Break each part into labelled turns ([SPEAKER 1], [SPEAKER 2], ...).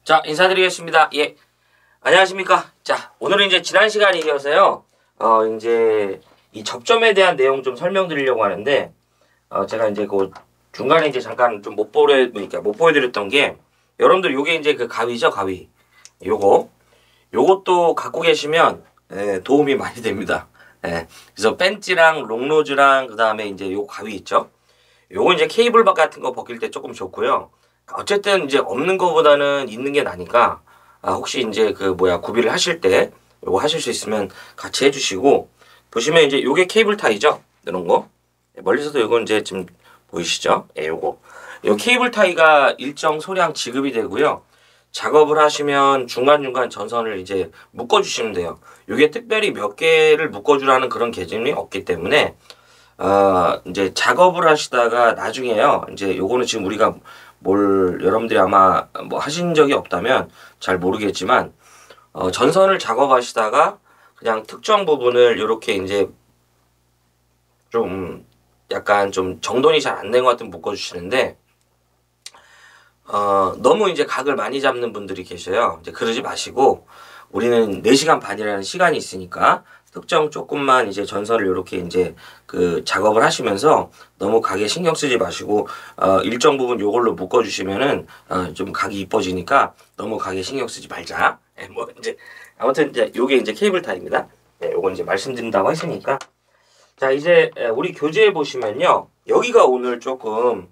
[SPEAKER 1] 자, 인사드리겠습니다. 예. 안녕하십니까. 자, 오늘은 이제 지난 시간에 이어서요. 이제 이 접점에 대한 내용 좀 설명드리려고 하는데, 제가 이제 그 중간에 이제 잠깐 좀 못 보여드렸던 게, 여러분들 요게 이제 그 가위죠, 가위. 요것도 갖고 계시면, 도움이 많이 됩니다. 예. 그래서 벤치랑 롱로즈랑 그 다음에 이제 요 가위 있죠. 요거 이제 케이블 박 같은 거 벗길 때 조금 좋고요. 어쨌든 이제 없는 거보다는 있는 게 나니까, 혹시 이제 구비를 하실 때 요거 하실 수 있으면 같이 해주시고, 보시면 이제 요게 케이블 타이죠? 이런 거. 멀리서도 요건 이제 지금 보이시죠? 예, 요거. 요 케이블 타이가 일정 소량 지급이 되고요. 작업을 하시면 중간중간 전선을 이제 묶어주시면 돼요. 요게 특별히 몇 개를 묶어주라는 그런 개념이 없기 때문에, 이제 작업을 하시다가 나중에요. 이제 요거는 지금 우리가 여러분들이 아마 뭐 하신 적이 없다면 잘 모르겠지만, 전선을 작업하시다가 그냥 특정 부분을 이렇게 이제 좀 약간 좀 정돈이 잘 안 된 것 같으면 묶어주시는데, 너무 이제 각을 많이 잡는 분들이 계셔요. 이제 그러지 마시고, 우리는 4시간 반이라는 시간이 있으니까 특정 조금만 이제 전선을 이렇게 이제 그 작업을 하시면서 너무 각에 신경 쓰지 마시고, 일정 부분 요걸로 묶어주시면은, 좀 각이 이뻐지니까 너무 각에 신경 쓰지 말자. 예, 뭐 이제, 아무튼 이제 요게 이제 케이블 타입니다. 예, 요건 이제 말씀드린다고 했으니까. 자, 이제 우리 교재에 보시면요. 여기가 오늘 조금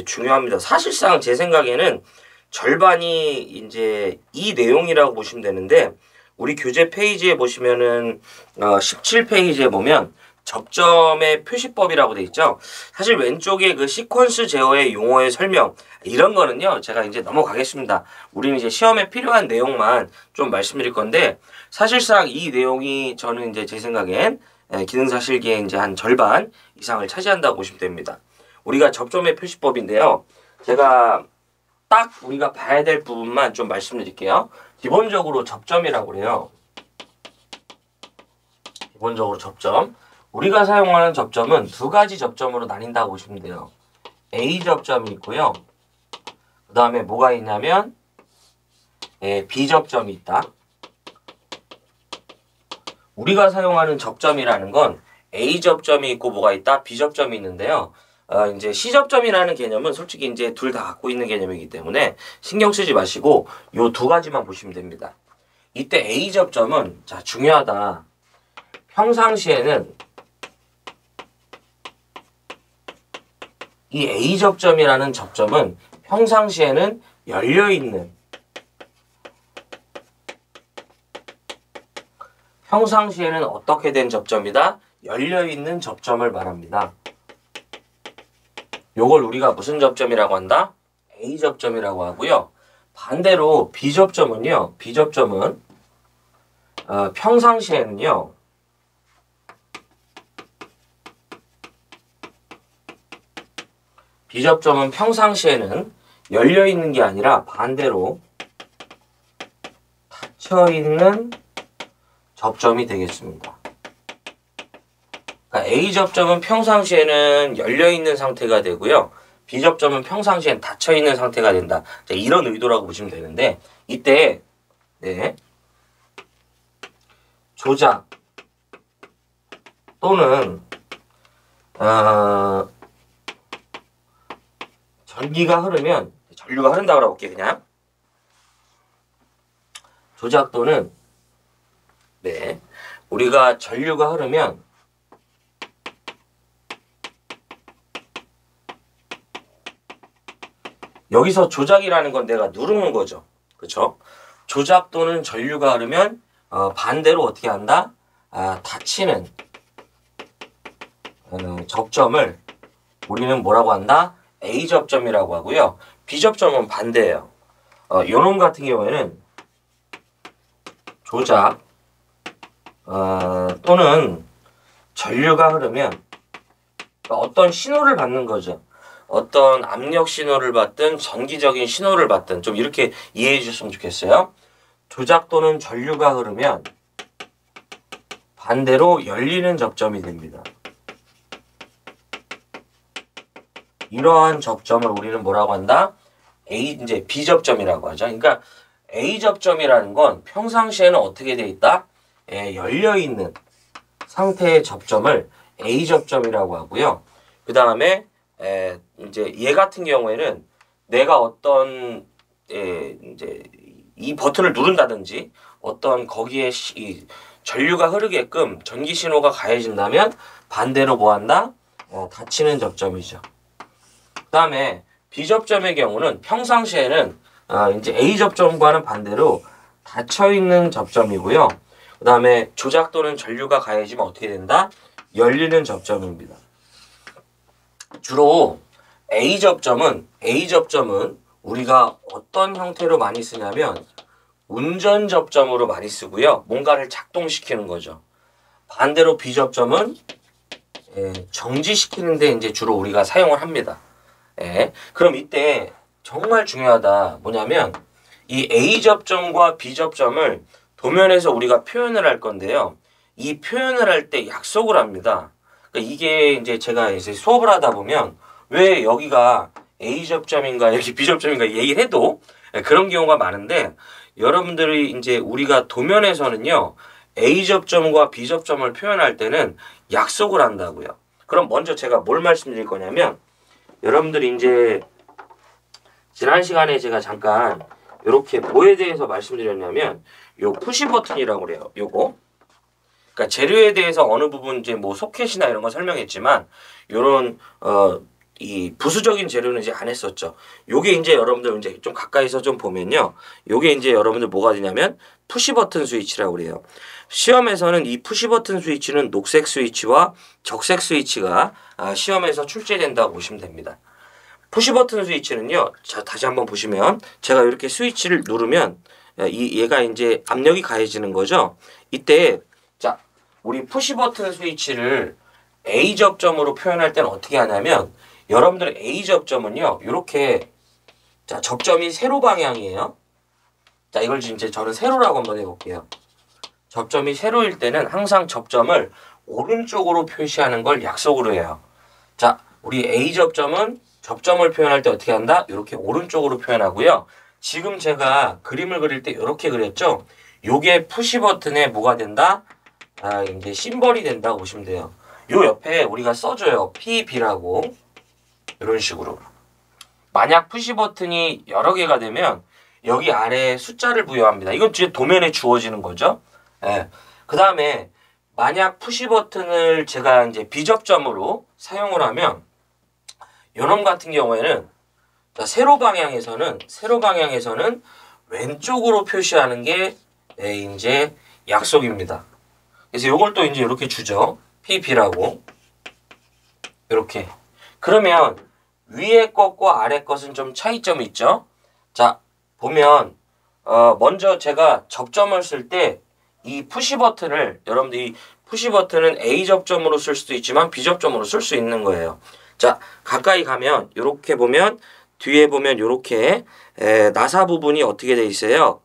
[SPEAKER 1] 중요합니다. 사실상 제 생각에는 절반이 이제 이 내용이라고 보시면 되는데, 우리 교재 페이지에 보시면은 17페이지에 보면 접점의 표시법이라고 돼 있죠. 사실 왼쪽에 그 시퀀스 제어의 용어의 설명, 이런 거는요 제가 이제 넘어가겠습니다. 우리는 이제 시험에 필요한 내용만 좀 말씀드릴 건데, 사실상 이 내용이 저는 이제 제 생각엔 기능사 실기의 이제 한 절반 이상을 차지한다고 보시면 됩니다. 우리가 접점의 표시법인데요. 제가 딱 우리가 봐야 될 부분만 좀 말씀드릴게요. 기본적으로 접점이라고 그래요. 기본적으로 접점. 우리가 사용하는 접점은 두 가지 접점으로 나뉜다고 보시면 돼요. A 접점이 있고요. 그 다음에 뭐가 있냐면 B 접점이 있다. 우리가 사용하는 접점이라는 건 A 접점이 있고 뭐가 있다? B 접점이 있는데요. 이제 C 접점이라는 개념은 솔직히 이제 둘 다 갖고 있는 개념이기 때문에 신경 쓰지 마시고 요 두 가지만 보시면 됩니다. 이때 A 접점은 자 중요하다. 평상시에는 이 A 접점이라는 접점은 평상시에는 열려있는, 평상시에는 어떻게 된 접점이다? 열려있는 접점을 말합니다. 요걸 우리가 무슨 접점이라고 한다? A 접점이라고 하고요. 반대로 B 접점은요. B 접점은 평상시에는요. B 접점은 평상시에는 열려있는 게 아니라 반대로 닫혀있는 접점이 되겠습니다. 그러니까 A 접점은 평상시에는 열려있는 상태가 되고요. B 접점은 평상시엔 닫혀있는 상태가 된다. 자, 이런 의도라고 보시면 되는데, 이때 조작 또는 전류가 흐른다고 해볼게요. 그냥 조작 또는 우리가 전류가 흐르면 여기서 조작이라는 건 내가 누르는 거죠. 그쵸? 조작 또는 전류가 흐르면 반대로 어떻게 한다? 닫히는 접점을 우리는 뭐라고 한다? A 접점이라고 하고요. B 접점은 반대예요. 요놈 같은 경우에는 조작 또는 전류가 흐르면 어떤 신호를 받는 거죠. 어떤 압력 신호를 받든 전기적인 신호를 받든 좀 이렇게 이해해 주셨으면 좋겠어요. 조작 또는 전류가 흐르면 반대로 열리는 접점이 됩니다. 이러한 접점을 우리는 뭐라고 한다? 이제 B 접점이라고 하죠. 그러니까 A 접점이라는 건 평상시에는 어떻게 돼 있다? 열려 있는 상태의 접점을 A 접점이라고 하고요. 그 다음에 이제 얘 같은 경우에는 내가 어떤 이제 이 버튼을 누른다든지 어떤 거기에 이 전류가 흐르게끔 전기 신호가 가해진다면 반대로 뭐 한다? 닫히는 접점이죠. 그 다음에 B 접점의 경우는 평상시에는 이제 A 접점과는 반대로 닫혀 있는 접점이고요. 그 다음에 조작 또는 전류가 가해지면 어떻게 된다? 열리는 접점입니다. 주로 A 접점은 우리가 어떤 형태로 많이 쓰냐면 운전 접점으로 많이 쓰고요. 뭔가를 작동시키는 거죠. 반대로 B 접점은 정지시키는데 이제 주로 우리가 사용을 합니다. 그럼 이때 정말 중요하다. 뭐냐면 이 A 접점과 B 접점을 도면에서 우리가 표현을 할 건데요. 이 표현을 할 때 약속을 합니다. 그러니까 이게 이제 제가 이제 수업을 하다 보면 왜 여기가 A 접점인가 여기 B 접점인가 얘기를 해도 그런 경우가 많은데 여러분들이 이제 우리가 도면에서는요. A 접점과 B 접점을 표현할 때는 약속을 한다고요. 그럼 먼저 제가 뭘 말씀드릴 거냐면 여러분들이 이제 지난 시간에 제가 잠깐 이렇게 뭐에 대해서 말씀드렸냐면 요 푸시 버튼이라고 그래요. 요거. 그러니까 재료에 대해서 어느 부분 이제 뭐 소켓이나 이런 거 설명했지만 요런 이 부수적인 재료는 이제 안 했었죠. 요게 이제 여러분들 이제 좀 가까이서 좀 보면요. 요게 이제 여러분들 뭐가 되냐면 푸시 버튼 스위치라고 그래요. 시험에서는 이 푸시 버튼 스위치는 녹색 스위치와 적색 스위치가 시험에서 출제된다고 보시면 됩니다. 푸시 버튼 스위치는요. 자, 다시 한번 보시면 제가 이렇게 스위치를 누르면 얘가 이제 압력이 가해지는 거죠. 이때 자, 우리 푸시 버튼 스위치를 A 접점으로 표현할 때는 어떻게 하냐면 여러분들 A 접점은요. 이렇게 자, 접점이 세로 방향이에요. 자, 이걸 이제 저는 세로라고 한번 해볼게요. 접점이 세로일 때는 항상 접점을 오른쪽으로 표시하는 걸 약속으로 해요. 자, 우리 A 접점은 접점을 표현할 때 어떻게 한다? 이렇게 오른쪽으로 표현하고요. 지금 제가 그림을 그릴 때 이렇게 그렸죠? 요게 푸시 버튼에 뭐가 된다? 이제 심벌이 된다고 보시면 돼요. 요 옆에 우리가 써줘요. PB라고. 이런 식으로. 만약 푸시 버튼이 여러 개가 되면 여기 아래에 숫자를 부여합니다. 이건 이제 도면에 주어지는 거죠. 그 다음에 만약 푸시 버튼을 제가 이제 비접점으로 사용을 하면 요놈 같은 경우에는 세로 방향에서는 왼쪽으로 표시하는 게 이제 약속입니다. 그래서 요걸 또 이제 이렇게 주죠. PB라고. 이렇게. 그러면 위에 것과 아래 것은 좀 차이점이 있죠. 자, 보면 먼저 제가 접점을 쓸 때 이 푸시 버튼을 여러분들 이 푸시 버튼은 A 접점으로 쓸 수도 있지만 B 접점으로 쓸 수 있는 거예요. 자, 가까이 가면 이렇게 보면 뒤에 보면 이렇게 나사 부분이 어떻게 돼 있어요?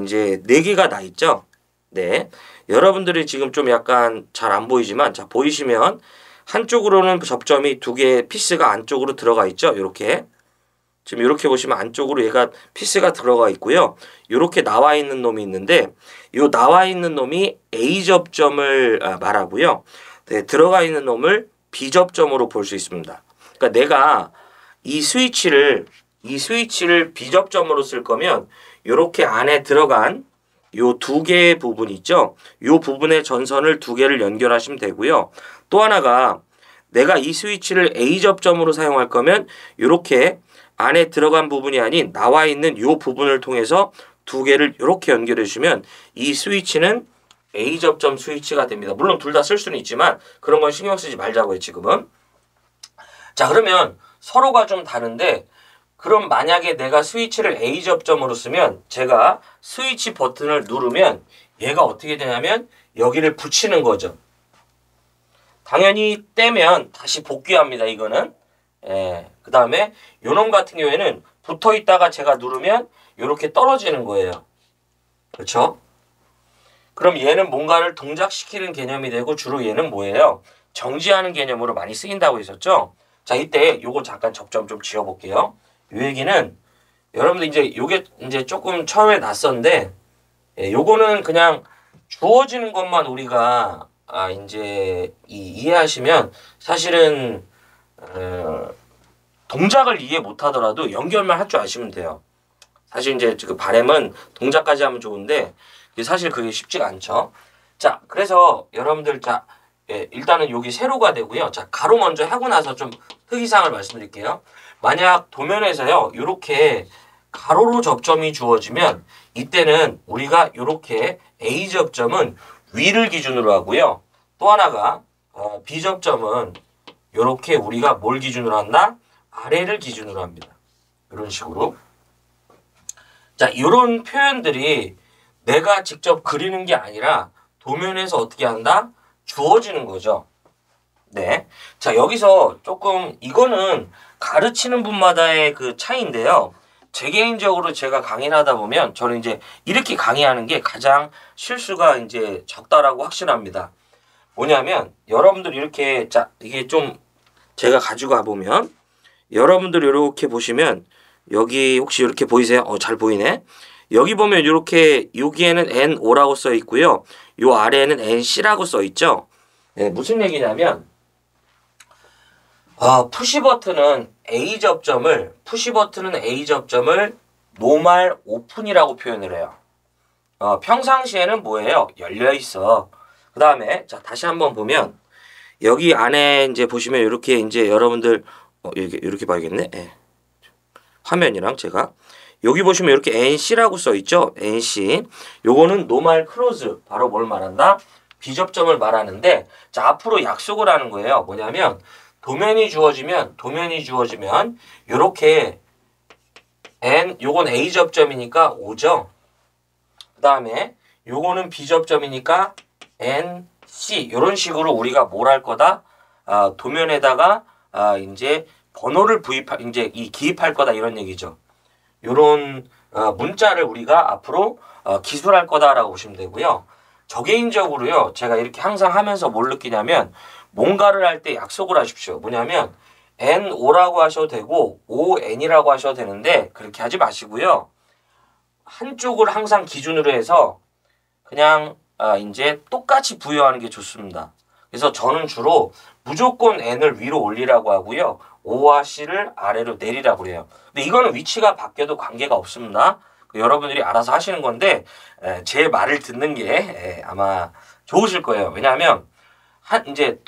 [SPEAKER 1] 이제 4개가 나 있죠. 네. 여러분들이 지금 좀 약간 잘 안 보이지만 자, 보이시면 한쪽으로는 접점이 2개 피스가 안쪽으로 들어가 있죠. 이렇게. 지금 이렇게 보시면 안쪽으로 얘가 피스가 들어가 있고요. 이렇게 나와 있는 놈이 있는데 이 나와 있는 놈이 A 접점을 말하고요. 네, 들어가 있는 놈을 B 접점으로 볼 수 있습니다. 그러니까 내가 이 스위치를 B 접점으로 쓸 거면 이렇게 안에 들어간 요 2개의 부분 있죠. 요 부분의 전선을 2개를 연결하시면 되고요. 또 하나가 내가 이 스위치를 A 접점으로 사용할 거면 이렇게 안에 들어간 부분이 아닌 나와 있는 이 부분을 통해서 2개를 이렇게 연결해 주시면 이 스위치는 A 접점 스위치가 됩니다. 물론 둘 다 쓸 수는 있지만 그런 건 신경 쓰지 말자고요, 지금은. 자, 그러면 서로가 좀 다른데 그럼 만약에 내가 스위치를 A 접점으로 쓰면 제가 스위치 버튼을 누르면 얘가 어떻게 되냐면 여기를 붙이는 거죠. 당연히 떼면 다시 복귀합니다, 이거는. 그 다음에 요놈 같은 경우에는 붙어 있다가 제가 누르면 이렇게 떨어지는 거예요. 그렇죠? 그럼 얘는 뭔가를 동작시키는 개념이 되고 주로 얘는 뭐예요? 정지하는 개념으로 많이 쓰인다고 했었죠? 자, 이때 요거 잠깐 접점 좀 지워볼게요. 요 얘기는 여러분들 이제 요게 이제 조금 처음에 낯선데 예, 요거는 그냥 주어지는 것만 우리가 이제 이해하시면 사실은 동작을 이해 못하더라도 연결만 할 줄 아시면 돼요. 사실 이제 그 바램은 동작까지 하면 좋은데 사실 그게 쉽지가 않죠. 자, 그래서 여러분들 자 예, 일단은 여기 세로가 되고요. 자, 가로 먼저 하고 나서 좀 특이사항을 말씀드릴게요. 만약 도면에서요, 이렇게 가로로 접점이 주어지면 이때는 우리가 이렇게 A 접점은 위를 기준으로 하고요. 또 하나가 B 접점은 이렇게 우리가 뭘 기준으로 한다? 아래를 기준으로 합니다. 이런 식으로. 자, 이런 표현들이 내가 직접 그리는 게 아니라 도면에서 어떻게 한다? 주어지는 거죠. 네. 자, 여기서 조금 이거는 가르치는 분마다의 그 차이인데요. 제 개인적으로 제가 강의를 하다 보면 저는 이제 이렇게 강의하는 게 가장 실수가 이제 적다라고 확신합니다. 뭐냐면 여러분들 이렇게 자, 이게 좀 제가 가지고 와보면 여러분들 이렇게 보시면 여기 혹시 이렇게 보이세요? 잘 보이네. 여기 보면 이렇게 여기에는 NO라고 써 있고요. 요 아래에는 NC라고 써 있죠. 네, 무슨 얘기냐면 푸시 버튼은 A 접점을 노말 오픈이라고 표현을 해요. 평상시에는 뭐예요? 열려 있어. 그 다음에 자 다시 한번 보면 여기 안에 이제 보시면 이렇게 이제 여러분들 이렇게 봐야겠네. 네. 화면이랑 제가 여기 보시면 이렇게 NC라고 써 있죠. NC. 요거는 노말 클로즈. 바로 뭘 말한다? 비접점을 말하는데 자 앞으로 약속을 하는 거예요. 뭐냐면 도면이 주어지면 요렇게 요건 A 접점이니까 O죠. 그 다음에 요거는 B 접점이니까 NC. 요런 식으로 우리가 뭘 할 거다? 도면에다가 이제 번호를 이제 기입할 거다 이런 얘기죠. 요런 문자를 우리가 앞으로 기술할 거다라고 보시면 되고요. 저 개인적으로요. 제가 이렇게 항상 하면서 뭘 느끼냐면 뭔가를 할 때 약속을 하십시오. 뭐냐면 NO라고 하셔도 되고 ON이라고 하셔도 되는데 그렇게 하지 마시고요. 한쪽을 항상 기준으로 해서 그냥 이제 똑같이 부여하는 게 좋습니다. 그래서 저는 주로 무조건 N을 위로 올리라고 하고요. O와 C를 아래로 내리라고 해요. 근데 이거는 위치가 바뀌어도 관계가 없습니다. 여러분들이 알아서 하시는 건데 제 말을 듣는 게 아마 좋으실 거예요. 왜냐하면 이제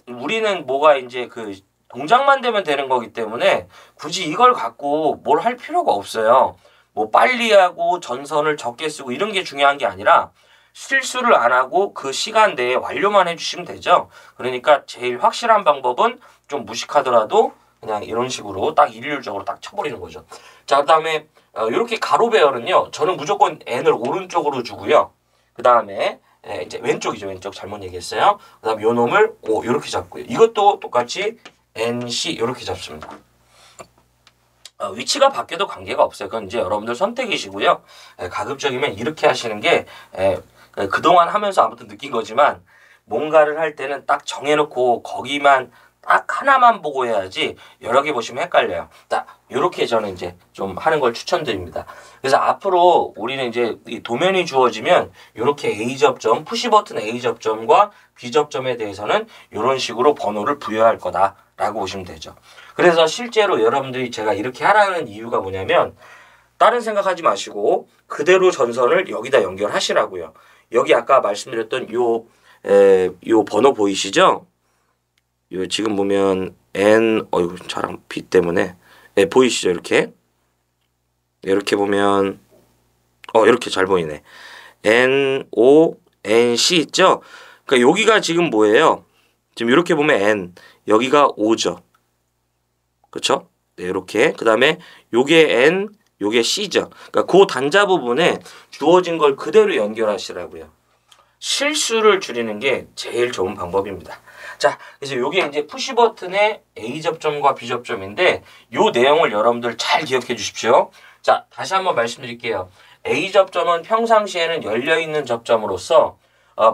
[SPEAKER 1] 우리는 뭐가 이제 그 동작만 되면 되는 거기 때문에 굳이 이걸 갖고 뭘 할 필요가 없어요. 뭐 빨리 하고 전선을 적게 쓰고 이런 게 중요한 게 아니라 실수를 안 하고 그 시간 내에 완료만 해주시면 되죠. 그러니까 제일 확실한 방법은 좀 무식하더라도 그냥 이런 식으로 딱 일률적으로 딱 쳐버리는 거죠. 자, 그 다음에 이렇게 가로 배열은요. 저는 무조건 N을 오른쪽으로 주고요. 그 다음에 이제 왼쪽이죠. 왼쪽 잘못 얘기했어요. 그 다음에 요 놈을 O 이렇게 잡고요. 이것도 똑같이 NC 이렇게 잡습니다. 위치가 바뀌어도 관계가 없어요. 그건 이제 여러분들 선택이시고요. 가급적이면 이렇게 하시는 게 그동안 하면서 아무튼 느낀 거지만 뭔가를 할 때는 딱 정해놓고 거기만 딱 하나만 보고 해야지 여러 개 보시면 헷갈려요. 딱 이렇게 저는 이제 좀 하는 걸 추천드립니다. 그래서 앞으로 우리는 이제 이 도면이 주어지면 이렇게 A 접점, 푸시 버튼 A 접점과 B 접점에 대해서는 이런 식으로 번호를 부여할 거다라고 보시면 되죠. 그래서 실제로 여러분들이 제가 이렇게 하라는 이유가 뭐냐면 다른 생각하지 마시고 그대로 전선을 여기다 연결하시라고요. 여기 아까 말씀드렸던 요 번호 보이시죠? 요 지금 보면 N 차랑 B 때문에 보이시죠? 이렇게 보면 이렇게 잘 보이네. N O N C 있죠? 그러니까 여기가 지금 뭐예요? 지금 이렇게 보면 N 여기가 O죠. 그렇죠? 네, 이렇게. 그다음에 요게 N 요게 C죠. 그러니까 그 단자 부분에 주어진 걸 그대로 연결하시라고요. 실수를 줄이는 게 제일 좋은 방법입니다. 자, 그래서 요게 이제 푸시 버튼의 A 접점과 B 접점인데 요 내용을 여러분들 잘 기억해 주십시오. 자, 다시 한번 말씀드릴게요. A 접점은 평상시에는 열려 있는 접점으로서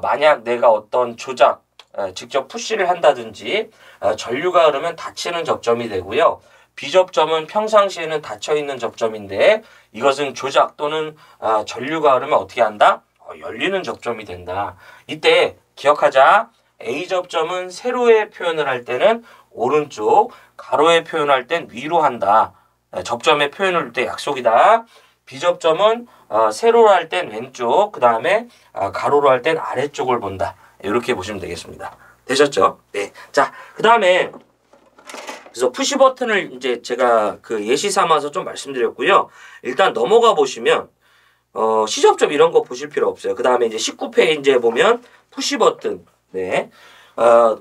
[SPEAKER 1] 만약 내가 어떤 직접 푸시를 한다든지 전류가 흐르면 닫히는 접점이 되고요. 비접점은 평상시에는 닫혀있는 접점인데 이것은 조작 또는 전류가 흐르면 어떻게 한다? 열리는 접점이 된다. 이때 기억하자. A접점은 세로의 표현을 할 때는 오른쪽, 가로의 표현할 땐 위로 한다. 접점의 표현을 할 때 약속이다. B접점은 세로로 할 땐 왼쪽, 그 다음에 가로로 할 땐 아래쪽을 본다. 이렇게 보시면 되겠습니다. 되셨죠? 네. 자, 그 다음에 그래서 푸시 버튼을 이제 제가 그 예시 삼아서 좀 말씀드렸고요. 일단 넘어가 보시면 시접점 이런 거 보실 필요 없어요. 그 다음에 이제 19페이지에 보면 푸시 버튼. 네.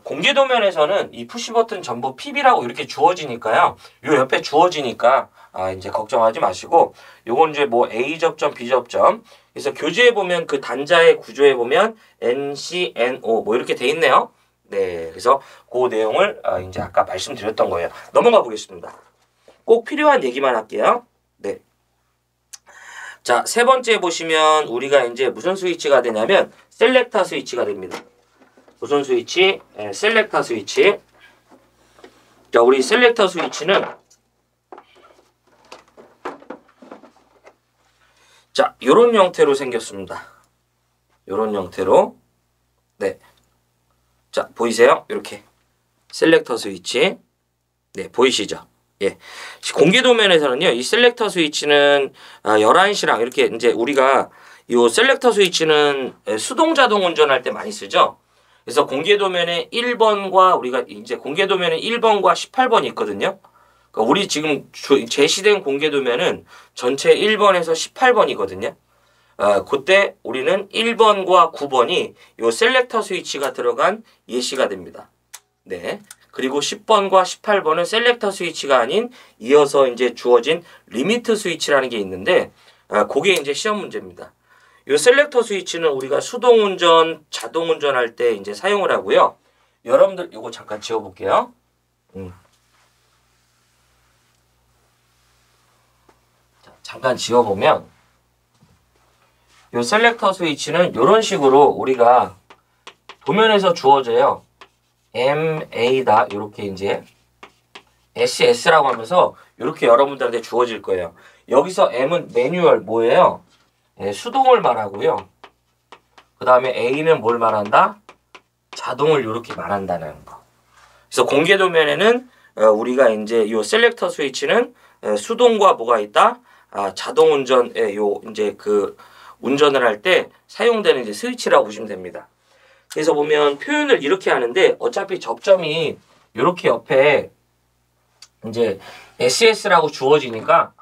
[SPEAKER 1] 공개 도면에서는 이 푸시 버튼 전부 PB라고 이렇게 주어지니까요. 요 옆에 주어지니까 이제 걱정하지 마시고 요건 이제 뭐 A 접점, B 접점. 그래서 교재에 보면 그 단자의 구조에 보면 NC, NO 뭐 이렇게 돼 있네요. 네. 그래서 그 내용을 이제 아까 말씀드렸던 거예요. 넘어가 보겠습니다. 꼭 필요한 얘기만 할게요. 네. 자, 세 번째 보시면 우리가 이제 무슨 스위치가 되냐면 셀렉터 스위치가 됩니다. 무슨 스위치? 네, 셀렉터 스위치. 자, 우리 셀렉터 스위치는 자, 요런 형태로 생겼습니다. 요런 형태로. 네. 자, 보이세요? 이렇게. 셀렉터 스위치. 네, 보이시죠? 예. 공개 도면에서는요, 이 셀렉터 스위치는 11시랑 이렇게 이제 우리가 이 셀렉터 스위치는 수동 자동 운전할 때 많이 쓰죠. 그래서 공개 도면에 1번과 우리가 이제 공개 도면에 1번과 18번이 있거든요. 그러니까 우리 지금 제시된 공개 도면은 전체 1번에서 18번이거든요. 그때 우리는 1번과 9번이 요 셀렉터 스위치가 들어간 예시가 됩니다. 네. 그리고 10번과 18번은 셀렉터 스위치가 아닌 이어서 이제 주어진 리미트 스위치라는 게 있는데, 그게 이제 시험 문제입니다. 요 셀렉터 스위치는 우리가 수동 운전, 자동 운전할 때 이제 사용을 하고요. 여러분들 요거 잠깐 지워볼게요. 자, 잠깐 지워보면 요 셀렉터 스위치는 이런 식으로 우리가 도면에서 주어져요. MA다 이렇게 이제 SS라고 하면서 이렇게 여러분들한테 주어질 거예요. 여기서 M은 매뉴얼 뭐예요? 네, 수동을 말하고요. 그 다음에 A는 뭘 말한다? 자동을 이렇게 말한다는 거. 그래서 공개 도면에는 우리가 이제 요 셀렉터 스위치는 수동과 뭐가 있다? 자동 운전에 요 이제 그 운전을 할 때 사용되는 이제 스위치라고 보시면 됩니다. 그래서 보면 표현을 이렇게 하는데 어차피 접점이 이렇게 옆에 이제 SS라고 주어지니까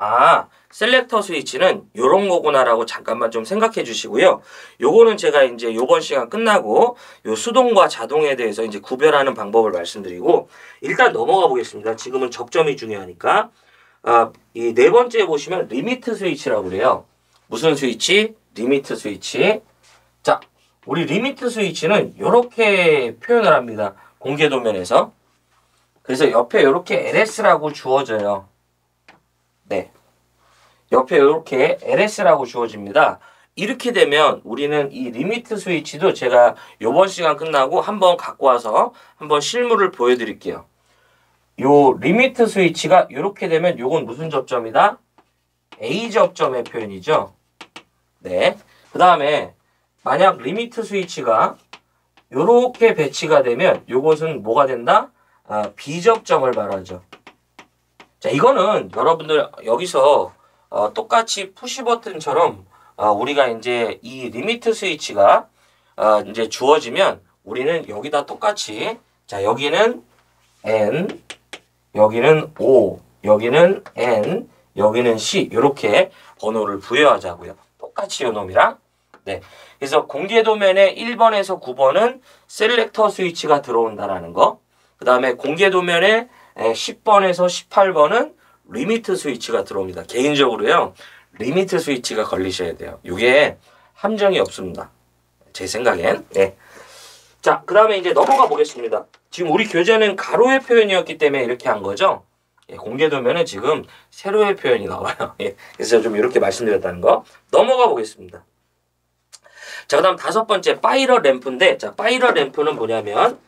[SPEAKER 1] 셀렉터 스위치는 요런 거구나라고 잠깐만 좀 생각해 주시고요. 요거는 제가 이제 요번 시간 끝나고 요 수동과 자동에 대해서 이제 구별하는 방법을 말씀드리고 일단 넘어가 보겠습니다. 지금은 접점이 중요하니까. 이 네 번째 보시면 리미트 스위치라고 그래요. 무슨 스위치? 리미트 스위치. 자, 우리 리미트 스위치는 요렇게 표현을 합니다. 공개 도면에서. 그래서 옆에 요렇게 LS라고 주어져요. 네. 옆에 이렇게 LS라고 주어집니다. 이렇게 되면 우리는 이 리미트 스위치도 제가 요번 시간 끝나고 한번 갖고 와서 한번 실물을 보여드릴게요. 요 리미트 스위치가 이렇게 되면 요건 무슨 접점이다? A 접점의 표현이죠. 네. 그 다음에 만약 리미트 스위치가 요렇게 배치가 되면 요것은 뭐가 된다? B 접점을 말하죠. 자, 이거는 여러분들 여기서 똑같이 푸시 버튼처럼 우리가 이제 이 리미트 스위치가 이제 주어지면 우리는 여기다 똑같이 자, 여기는 N, 여기는 O, 여기는 N, 여기는 C 이렇게 번호를 부여하자고요. 똑같이 요 놈이랑. 네. 그래서 공개 도면에 1번에서 9번은 셀렉터 스위치가 들어온다라는 거. 그 다음에 공개 도면에 10번에서 18번은 리미트 스위치가 들어옵니다. 개인적으로요. 리미트 스위치가 걸리셔야 돼요. 이게 함정이 없습니다. 제 생각엔. 네. 자, 그 다음에 이제 넘어가 보겠습니다. 지금 우리 교재는 가로의 표현이었기 때문에 이렇게 한 거죠. 예, 공개 도면은 지금 세로의 표현이 나와요. 예, 그래서 좀 이렇게 말씀드렸다는 거. 넘어가 보겠습니다. 자, 그 다음 다섯 번째 파이러 램프인데, 자, 파이러 램프는 뭐냐면,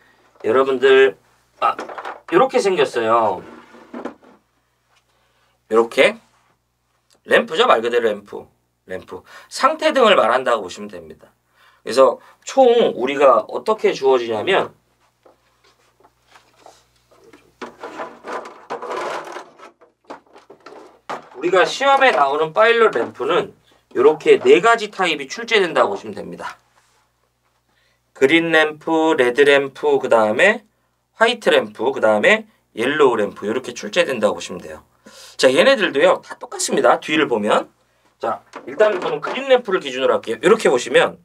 [SPEAKER 1] 여러분들, 이렇게 생겼어요. 이렇게 램프죠. 말 그대로 램프. 상태등을 말한다고 보시면 됩니다. 그래서 총 우리가 어떻게 주어지냐면 우리가 시험에 나오는 파일럿 램프는 이렇게 네 가지 타입이 출제된다고 보시면 됩니다. 그린 램프, 레드 램프, 그 다음에 화이트 램프, 그 다음에 옐로우 램프 이렇게 출제된다고 보시면 돼요. 자, 얘네들도요 다 똑같습니다. 뒤를 보면 자, 일단 저는 그린 램프를 기준으로 할게요. 이렇게 보시면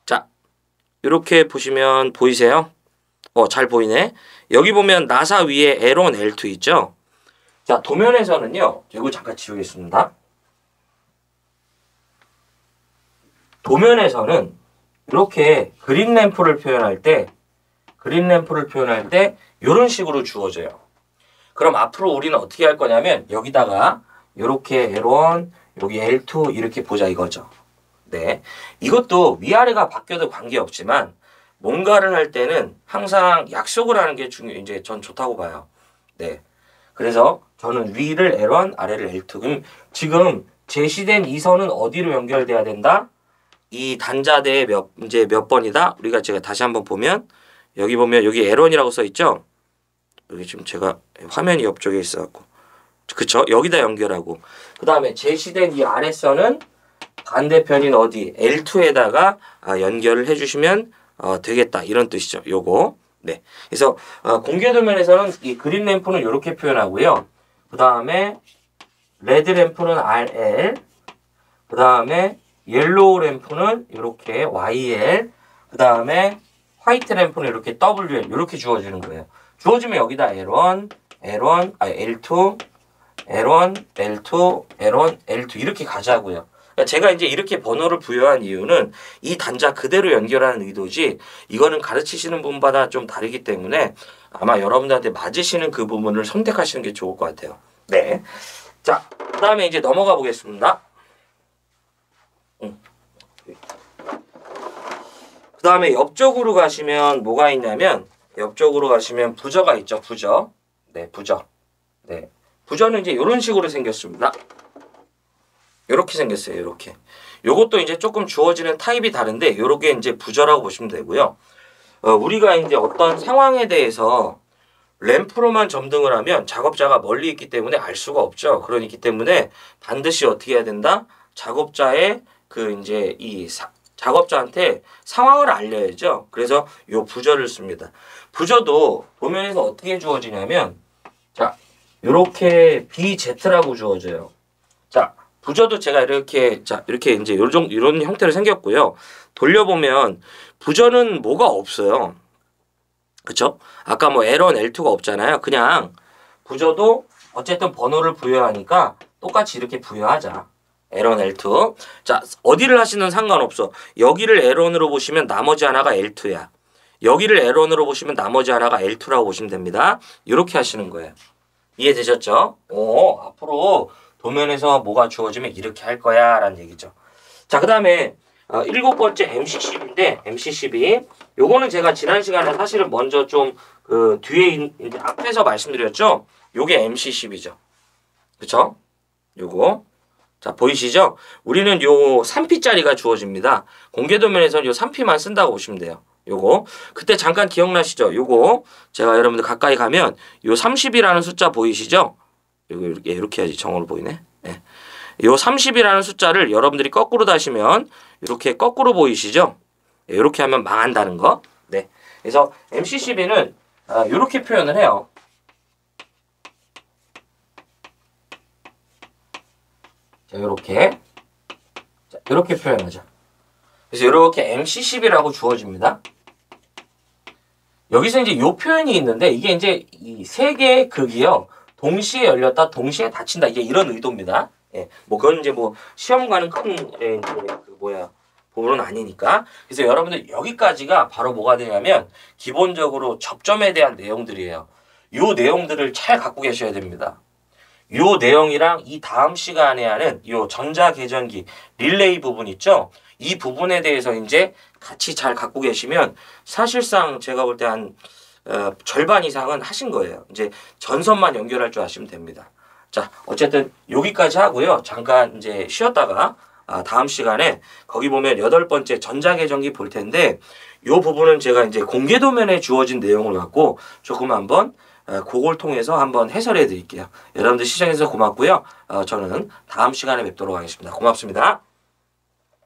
[SPEAKER 1] 자, 이렇게 보시면 보이세요? 잘 보이네. 여기 보면 나사 위에 L1, L2 있죠? 자, 도면에서는요. 이거 잠깐 지우겠습니다. 도면에서는 이렇게 그린 램프를 표현할 때 이런 식으로 주어져요. 그럼 앞으로 우리는 어떻게 할 거냐면 여기다가 이렇게 L1, 여기 L2 이렇게 보자 이거죠. 네, 이것도 위아래가 바뀌어도 관계없지만 뭔가를 할 때는 항상 약속을 하는 게 이제 전 좋다고 봐요. 네, 그래서 저는 위를 L1, 아래를 L2. 그럼 지금 제시된 이 선은 어디로 연결돼야 된다? 이 단자대의 이제 몇 번이다? 우리가 제가 다시 한번 보면 여기 L1이라고 써 있죠? 여기 지금 제가 화면이 옆쪽에 있어갖고 그쵸? 여기다 연결하고 그 다음에 제시된 이 아래선은 반대편인 어디 L2에다가 연결을 해주시면 되겠다 이런 뜻이죠. 요거 네. 그래서 공개 도면에서는 이 그린 램프는 이렇게 표현하고요. 그 다음에 레드 램프는 RL, 그 다음에 옐로우 램프는 이렇게 YL, 그 다음에 화이트 램프는 이렇게 WL 이렇게 주어지는 거예요. 주어지면 여기다 L1, L2, L1, L2, L1, L2 이렇게 가자고요. 그러니까 제가 이제 이렇게 번호를 부여한 이유는 이 단자 그대로 연결하는 의도지 이거는 가르치시는 분마다 좀 다르기 때문에 아마 여러분들한테 맞으시는 그 부분을 선택하시는 게 좋을 것 같아요. 네. 자, 그 다음에 이제 넘어가 보겠습니다. 그 다음에 옆쪽으로 가시면 뭐가 있냐면 옆쪽으로 가시면 부저가 있죠. 부저. 네, 부저. 네. 부저는 이제 이런 식으로 생겼습니다. 이렇게 생겼어요. 이렇게. 요것도 이제 조금 주어지는 타입이 다른데 요렇게 이제 부저라고 보시면 되고요. 우리가 이제 어떤 상황에 대해서 램프로만 점등을 하면 작업자가 멀리 있기 때문에 알 수가 없죠. 그러기 때문에 반드시 어떻게 해야 된다? 작업자의 그 이제 작업자한테 상황을 알려야죠. 그래서 요 부저를 씁니다. 부저도 도면에서 어떻게 주어지냐면 자, 요렇게 BZ라고 주어져요. 자, 부저도 제가 이렇게 이제 이런 형태로 생겼고요. 돌려보면 부저는 뭐가 없어요. 그쵸? 아까 뭐 L1, L2가 없잖아요. 그냥 부저도 어쨌든 번호를 부여하니까 똑같이 이렇게 부여하자. L1, L2. 자, 어디를 하시는 상관없어. 여기를 L1으로 보시면 나머지 하나가 L2야. 여기를 L1으로 보시면 나머지 하나가 L2라고 보시면 됩니다. 이렇게 하시는 거예요. 이해되셨죠? 앞으로 도면에서 뭐가 주어지면 이렇게 할 거야 라는 얘기죠. 자, 그 다음에 7번째 MC12인데 MC12 요거는 제가 지난 시간에 사실은 먼저 좀 그 뒤에 이제 앞에서 말씀드렸죠. 요게 MC12죠. 그쵸? 요거 자 보이시죠? 우리는 요 3P짜리가 주어집니다. 공개 도면에서는 요 3P만 쓴다고 보시면 돼요. 요거 그때 잠깐 기억나시죠? 요거 제가 여러분들 가까이 가면 요 30이라는 숫자 보이시죠? 요거 이렇게 해야지 정으로 보이네. 네. 요 30이라는 숫자를 여러분들이 거꾸로 다시면 이렇게 거꾸로 보이시죠? 네, 이렇게 하면 망한다는 거. 네. 그래서 MC12는 이렇게 표현을 해요. 자, 이렇게 표현하죠. 그래서 이렇게 MC12라고 주어집니다. 여기서 이제 요 표현이 있는데 이게 이제 이 세 개의 극이요. 동시에 열렸다, 동시에 닫힌다. 이게 이런 의도입니다. 예, 뭐 그건 이제 뭐 시험과는 큰 부분은 아니니까. 그래서 여러분들 여기까지가 바로 뭐가 되냐면 기본적으로 접점에 대한 내용들이에요. 요 내용들을 잘 갖고 계셔야 됩니다. 요 내용이랑 이 다음 시간에 하는 요 전자계전기 릴레이 부분 있죠? 이 부분에 대해서 이제 같이 잘 갖고 계시면 사실상 제가 볼 때 한 절반 이상은 하신 거예요. 이제 전선만 연결할 줄 아시면 됩니다. 자, 어쨌든 여기까지 하고요. 잠깐 이제 쉬었다가 다음 시간에 거기 보면 8번째 전자계정기 볼 텐데 요 부분은 제가 이제 공개 도면에 주어진 내용을 갖고 조금 한번 그걸 통해서 한번 해설해 드릴게요. 여러분들 시청해주셔서 고맙고요. 저는 다음 시간에 뵙도록 하겠습니다. 고맙습니다.